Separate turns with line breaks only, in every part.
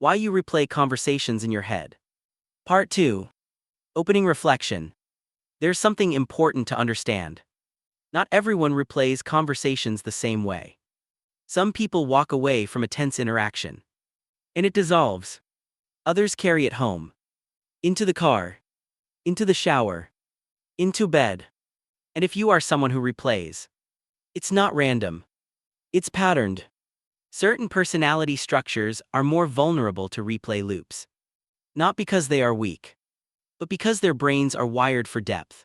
Why you replay conversations in your head. Part 2. Opening reflection. There's something important to understand. Not everyone replays conversations the same way. Some people walk away from a tense interaction, and it dissolves. Others carry it home. Into the car. Into the shower. Into bed. And if you are someone who replays, it's not random. It's patterned. Certain personality structures are more vulnerable to replay loops. Not because they are weak, but because their brains are wired for depth.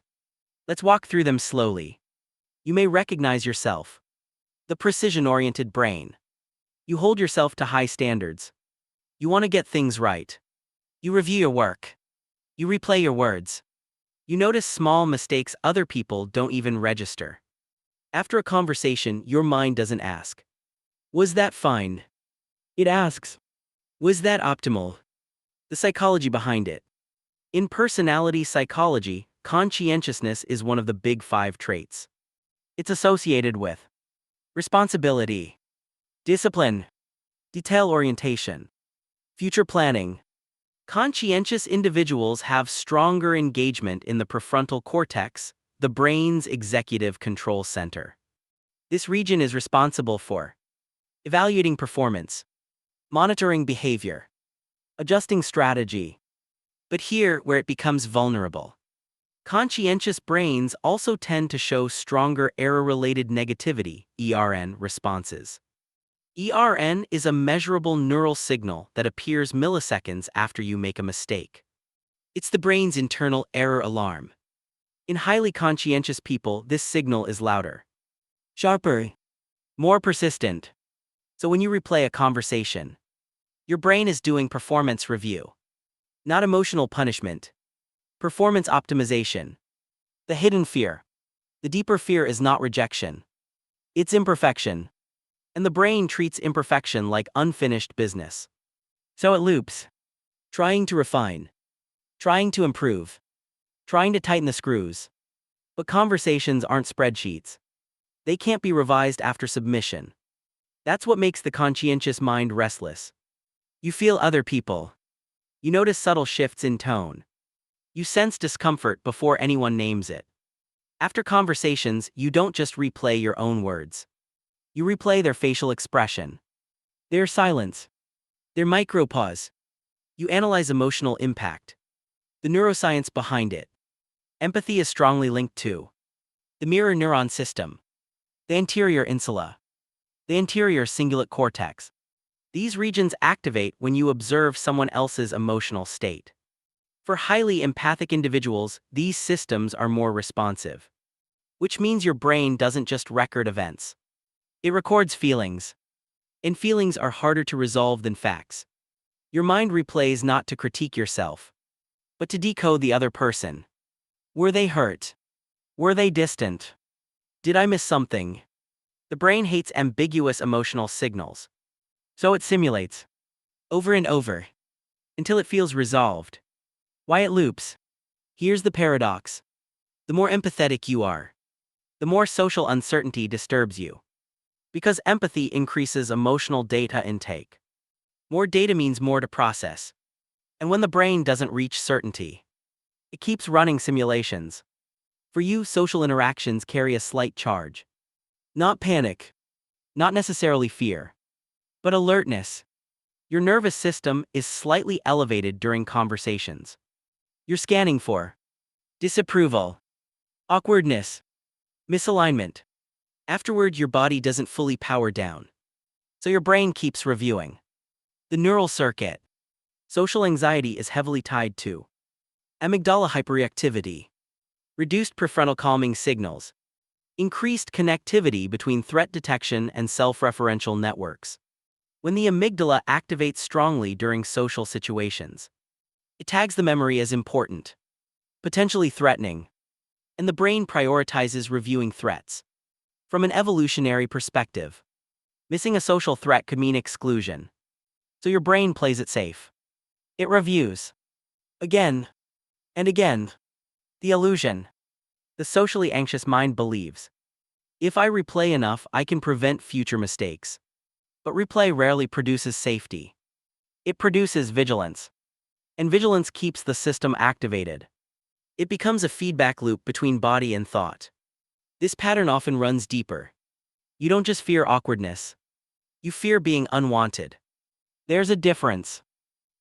Let's walk through them slowly. You may recognize yourself. The precision-oriented brain. You hold yourself to high standards. You want to get things right. You review your work. You replay your words. You notice small mistakes other people don't even register. After a conversation, your mind doesn't ask, "Was that fine?" It asks, "Was that optimal?" The psychology behind it. In personality psychology, conscientiousness is one of the big 5 traits. It's associated with responsibility, discipline, detail orientation, future planning. Conscientious individuals have stronger engagement in the prefrontal cortex, the brain's executive control center. This region is responsible for evaluating performance, monitoring behavior, adjusting strategy. But here where it becomes vulnerable. Conscientious brains also tend to show stronger error-related negativity, ERN, responses. ERN is a measurable neural signal that appears milliseconds after you make a mistake. It's the brain's internal error alarm. In highly conscientious people, this signal is louder, sharper, more persistent. So when you replay a conversation, your brain is doing performance review, not emotional punishment. Performance optimization. The hidden fear. The deeper fear is not rejection. It's imperfection. And the brain treats imperfection like unfinished business. So it loops. Trying to refine. Trying to improve. Trying to tighten the screws. But conversations aren't spreadsheets. They can't be revised after submission. That's what makes the conscientious mind restless. You feel other people. You notice subtle shifts in tone. You sense discomfort before anyone names it. After conversations, you don't just replay your own words. You replay their facial expression, their silence, their micro-pause. You analyze emotional impact, the neuroscience behind it. Empathy is strongly linked to the mirror neuron system, the anterior insula, the anterior cingulate cortex. These regions activate when you observe someone else's emotional state. For highly empathic individuals, these systems are more responsive. Which means your brain doesn't just record events. It records feelings. And feelings are harder to resolve than facts. Your mind replays not to critique yourself, but to decode the other person. Were they hurt? Were they distant? Did I miss something? The brain hates ambiguous emotional signals. So it simulates, over and over, until it feels resolved. Why it loops? Here's the paradox. The more empathetic you are, the more social uncertainty disturbs you. Because empathy increases emotional data intake. More data means more to process. And when the brain doesn't reach certainty, it keeps running simulations. For you, social interactions carry a slight charge. Not panic. Not necessarily fear. But alertness. Your nervous system is slightly elevated during conversations. You're scanning for disapproval, awkwardness, misalignment. Afterward, your body doesn't fully power down. So your brain keeps reviewing. The neural circuit. Social anxiety is heavily tied to amygdala hyperreactivity, reduced prefrontal calming signals, increased connectivity between threat detection and self-referential networks. When the amygdala activates strongly during social situations, it tags the memory as important, potentially threatening, and the brain prioritizes reviewing threats. From an evolutionary perspective, missing a social threat could mean exclusion. So your brain plays it safe. It reviews. Again. And again. The illusion. The socially anxious mind believes, if I replay enough, I can prevent future mistakes. But replay rarely produces safety. It produces vigilance. And vigilance keeps the system activated. It becomes a feedback loop between body and thought. This pattern often runs deeper. You don't just fear awkwardness. You fear being unwanted. There's a difference.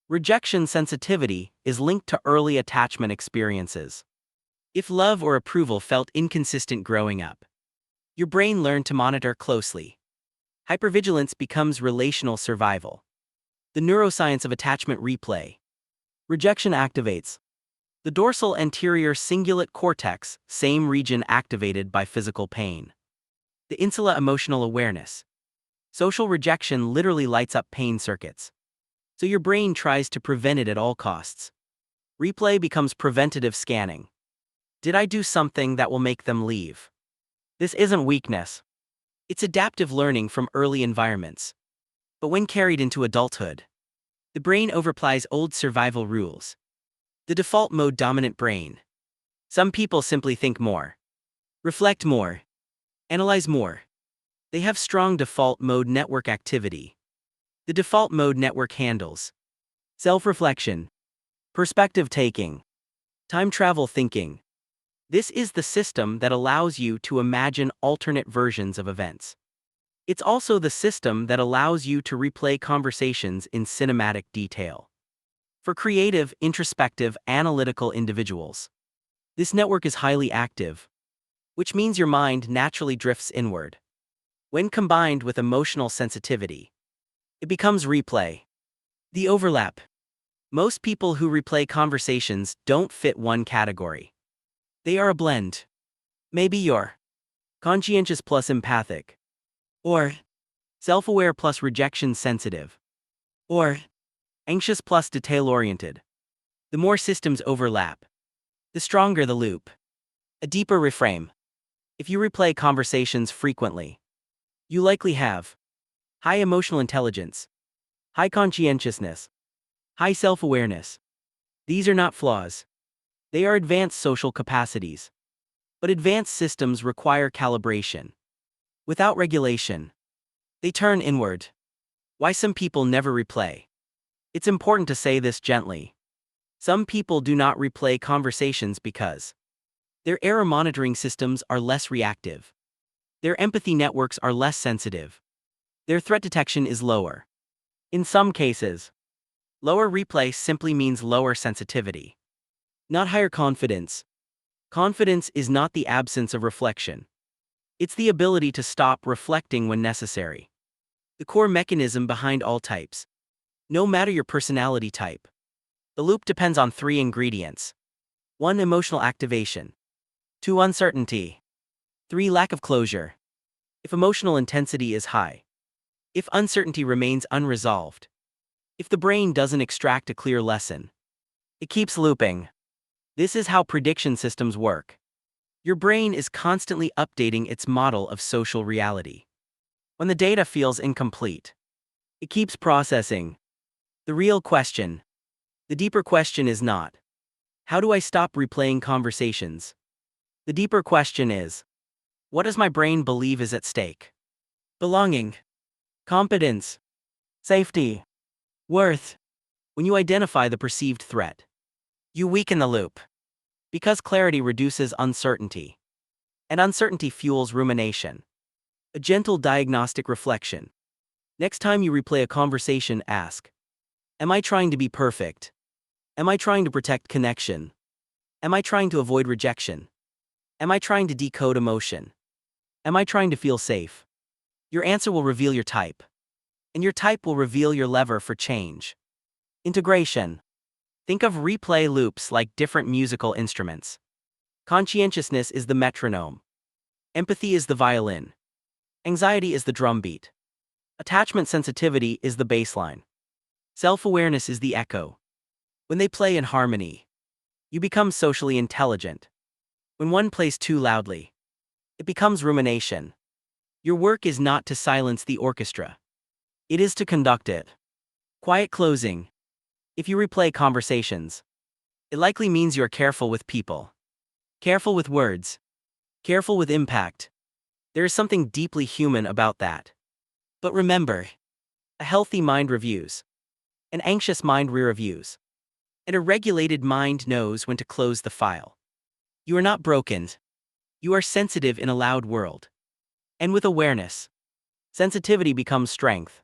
Rejection sensitivity is linked to early attachment experiences. If love or approval felt inconsistent growing up, your brain learned to monitor closely. Hypervigilance becomes relational survival. The neuroscience of attachment replay. Rejection activates the dorsal anterior cingulate cortex, same region activated by physical pain. The insula emotional awareness. Social rejection literally lights up pain circuits. So your brain tries to prevent it at all costs. Replay becomes preventative scanning. Did I do something that will make them leave? This isn't weakness. It's adaptive learning from early environments. But when carried into adulthood, the brain overapplies old survival rules. The default mode dominant brain. Some people simply think more, reflect more, analyze more. They have strong default mode network activity. The default mode network handles self-reflection, perspective taking, time travel thinking. This is the system that allows you to imagine alternate versions of events. It's also the system that allows you to replay conversations in cinematic detail. For creative, introspective, analytical individuals, this network is highly active, which means your mind naturally drifts inward. When combined with emotional sensitivity, it becomes replay. The overlap. Most people who replay conversations don't fit one category. They are a blend. Maybe you're conscientious plus empathic, or self-aware plus rejection sensitive, or anxious plus detail-oriented. The more systems overlap, the stronger the loop. A deeper reframe. If you replay conversations frequently, you likely have high emotional intelligence, high conscientiousness, high self-awareness. These are not flaws. They are advanced social capacities. But advanced systems require calibration. Without regulation, they turn inward. Why some people never replay? It's important to say this gently. Some people do not replay conversations because their error monitoring systems are less reactive. Their empathy networks are less sensitive. Their threat detection is lower. In some cases, lower replay simply means lower sensitivity, not higher confidence. Confidence is not the absence of reflection. It's the ability to stop reflecting when necessary. The core mechanism behind all types. No matter your personality type, the loop depends on 3 ingredients. 1. Emotional activation. 2. Uncertainty. 3. Lack of closure. If emotional intensity is high. If uncertainty remains unresolved. If the brain doesn't extract a clear lesson. It keeps looping. This is how prediction systems work. Your brain is constantly updating its model of social reality. When the data feels incomplete, it keeps processing. The real question, the deeper question is not, how do I stop replaying conversations? The deeper question is, what does my brain believe is at stake? Belonging, competence, safety, worth. When you identify the perceived threat, you weaken the loop. Because clarity reduces uncertainty. And uncertainty fuels rumination. A gentle diagnostic reflection. Next time you replay a conversation, ask, am I trying to be perfect? Am I trying to protect connection? Am I trying to avoid rejection? Am I trying to decode emotion? Am I trying to feel safe? Your answer will reveal your type. And your type will reveal your lever for change. Integration. Think of replay loops like different musical instruments. Conscientiousness is the metronome. Empathy is the violin. Anxiety is the drumbeat. Attachment sensitivity is the bassline. Self-awareness is the echo. When they play in harmony, you become socially intelligent. When one plays too loudly, it becomes rumination. Your work is not to silence the orchestra. It is to conduct it. Quiet closing. If you replay conversations, it likely means you are careful with people. Careful with words. Careful with impact. There is something deeply human about that. But remember, a healthy mind reviews. An anxious mind re-reviews. And a regulated mind knows when to close the file. You are not broken. You are sensitive in a loud world. And with awareness, sensitivity becomes strength.